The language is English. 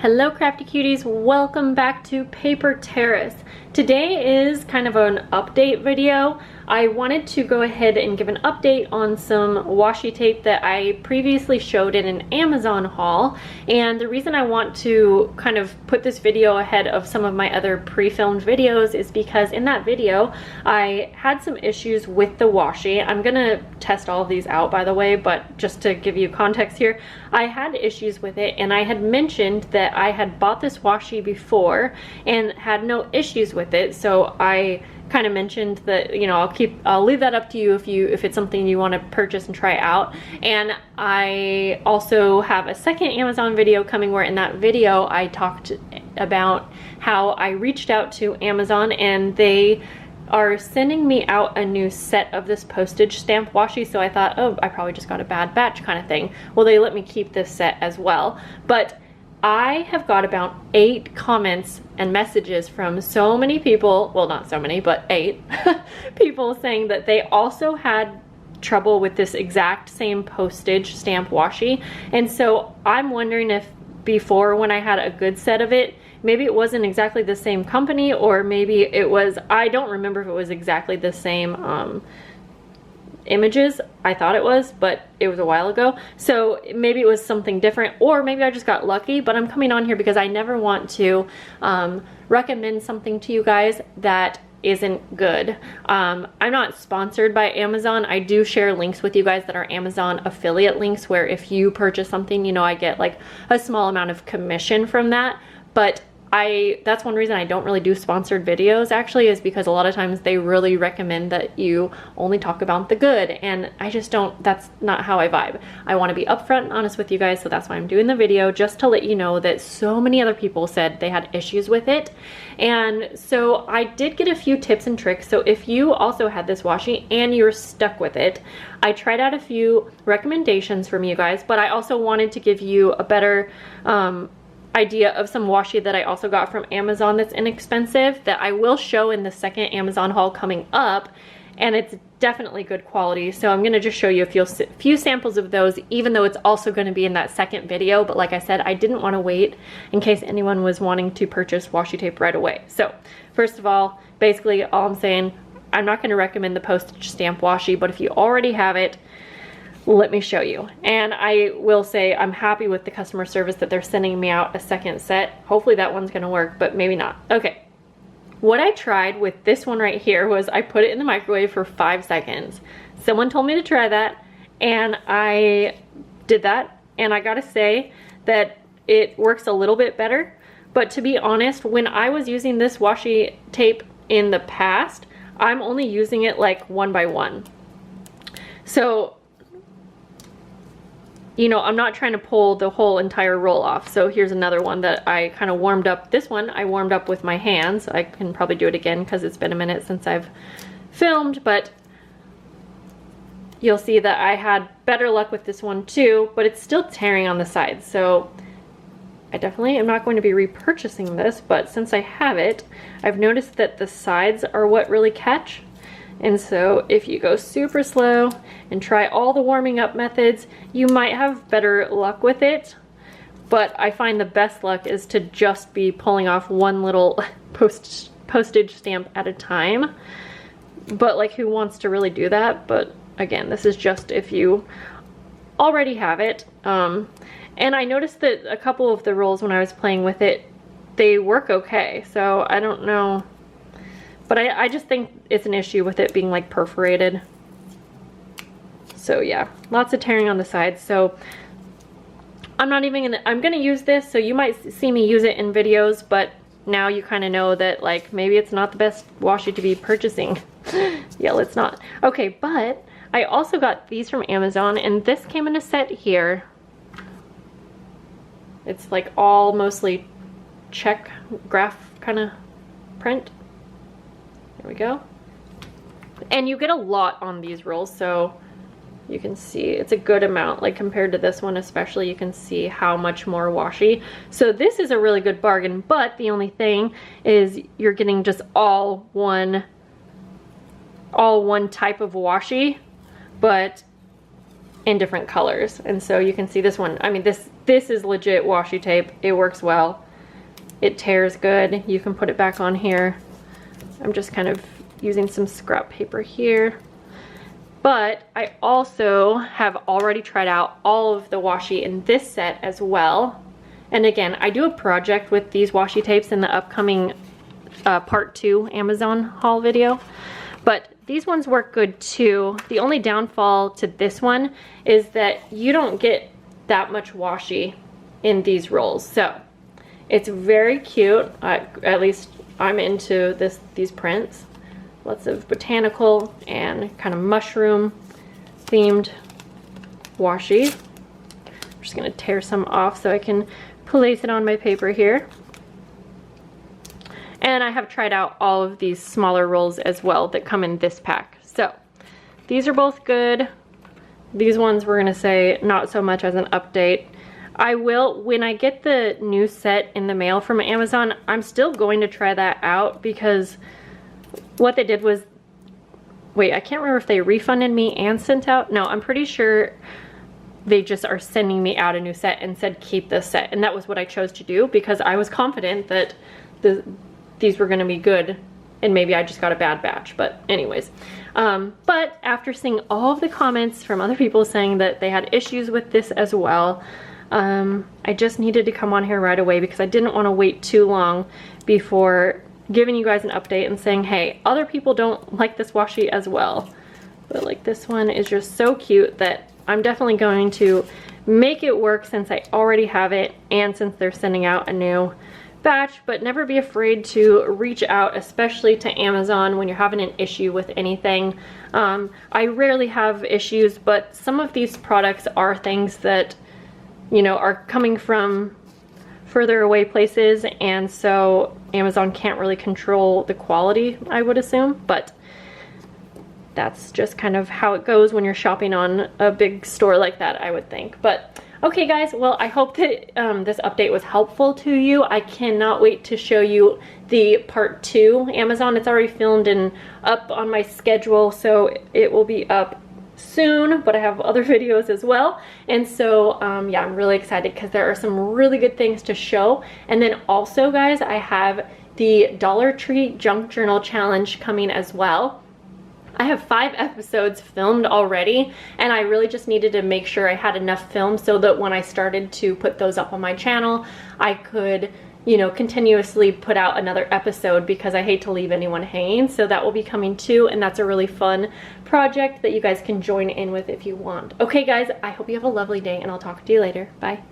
Hello crafty cuties, welcome back to Paper Terrace. Today is kind of an update video. I wanted to go ahead and give an update on some washi tape that I previously showed in an Amazon haul. And the reason I want to kind of put this video ahead of some of my other pre-filmed videos is because in that video I had some issues with the washi. I'm gonna test all of these out, by the way, but just to give you context here, I had issues with it and I had mentioned that I had bought this washi before and had no issues with it. So I kind of mentioned that, you know, I'll leave that up to you if it's something you want to purchase and try out. And I also have a second Amazon video coming where in that video I talked about how I reached out to Amazon and they are sending me out a new set of this postage stamp washi. So I thought, oh, I probably just got a bad batch kind of thing. Well, they let me keep this set as well. But I have got about 8 comments and messages from so many people, well, not so many, but 8 people saying that they also had trouble with this exact same postage stamp washi. And so I'm wondering if before, when I had a good set of it, maybe it wasn't exactly the same company, or maybe it was, I don't remember if it was exactly the same images. I thought it was, but it was a while ago. So maybe it was something different, or maybe I just got lucky. But I'm coming on here because I never want to recommend something to you guys that isn't good. I'm not sponsored by Amazon. I do share links with you guys that are Amazon affiliate links, where if you purchase something, you know, I get like a small amount of commission from that. But that's one reason I don't really do sponsored videos, actually, is because a lot of times they really recommend that you only talk about the good, and I just don't, that's not how I vibe. I want to be upfront and honest with you guys, so that's why I'm doing the video, just to let you know that so many other people said they had issues with it. And so I did get a few tips and tricks. So if you also had this washi and you're stuck with it, I tried out a few recommendations from you guys, but I also wanted to give you a better idea of some washi that I also got from Amazon that's inexpensive, that I will show in the second Amazon haul coming up, and it's definitely good quality. So I'm going to just show you a few samples of those, even though it's also going to be in that second video. But like I said, I didn't want to wait in case anyone was wanting to purchase washi tape right away. So first of all, basically all I'm saying, I'm not going to recommend the postage stamp washi, but if you already have it, let me show you. And I will say I'm happy with the customer service that they're sending me out a second set. Hopefully that one's gonna work, but maybe not. Okay, what I tried with this one right here was I put it in the microwave for 5 seconds. Someone told me to try that, and I did that, and I gotta say that it works a little bit better. But to be honest, when I was using this washi tape in the past, I'm only using it like 1 by 1. So, you know, I'm not trying to pull the whole entire roll off. So here's another one that I kind of warmed up. This one I warmed up with my hands. I can probably do it again because it's been a minute since I've filmed, but you'll see that I had better luck with this one too, but it's still tearing on the sides. So I definitely am not going to be repurchasing this, but since I have it, I've noticed that the sides are what really catch. And so if you go super slow and try all the warming up methods, you might have better luck with it. But I find the best luck is to just be pulling off one little postage stamp at a time. But like, who wants to really do that? But again, this is just if you already have it. And I noticed that a couple of the rolls when I was playing with it, they work okay. So I don't know. But I just think it's an issue with it being like perforated. So yeah, lots of tearing on the sides. So I'm not even gonna, I'm gonna use this, so you might see me use it in videos, but now you kind of know that like maybe it's not the best washi to be purchasing. Yeah, let's not. Okay, but I also got these from Amazon, and this came in a set here. It's like all mostly check graph kind of print. There we go. And you get a lot on these rolls, so you can see it's a good amount, like compared to this one especially, you can see how much more washi. So this is a really good bargain, but the only thing is you're getting just all one type of washi, but in different colors. And so you can see this one, I mean, this this is legit washi tape. It works well. It tears good. You can put it back on here. I'm just kind of using some scrap paper here. But I also have already tried out all of the washi in this set as well. And again, I do a project with these washi tapes in the upcoming part 2 Amazon haul video. But these ones work good too. The only downfall to this one is that you don't get that much washi in these rolls. So it's very cute. At least I'm into these prints. Lots of botanical and kind of mushroom themed washi. I'm just gonna tear some off so I can place it on my paper here. And I have tried out all of these smaller rolls as well that come in this pack. So these are both good. These ones we're gonna say not so much as an update. I will, when I get the new set in the mail from Amazon, I'm still going to try that out, because what they did was, wait, I can't remember if they refunded me and sent out. No, I'm pretty sure they just are sending me out a new set and said keep this set. And that was what I chose to do, because I was confident that these were gonna be good, and maybe I just got a bad batch. But anyways, but after seeing all of the comments from other people saying that they had issues with this as well, I just needed to come on here right away, because I didn't want to wait too long before giving you guys an update and saying, hey, other people don't like this washi as well. But like, this one is just so cute that I'm definitely going to make it work, since I already have it and since they're sending out a new batch. But never be afraid to reach out, especially to Amazon, when you're having an issue with anything. I rarely have issues, but some of these products are things that, you know, are coming from further away places, and so Amazon can't really control the quality, I would assume. But that's just kind of how it goes when you're shopping on a big store like that, I would think. But okay guys, well, I hope that this update was helpful to you. I cannot wait to show you the part 2 Amazon. It's already filmed and up on my schedule, so it will be up soon, but I have other videos as well. And so yeah, I'm really excited, because there are some really good things to show. And then also guys, I have the Dollar Tree Junk Journal Challenge coming as well. I have 5 episodes filmed already, and I really just needed to make sure I had enough film so that when I started to put those up on my channel, I could, you know, continuously put out another episode, because I hate to leave anyone hanging. So that will be coming too, and that's a really fun project that you guys can join in with if you want. Okay guys, I hope you have a lovely day, and I'll talk to you later. Bye.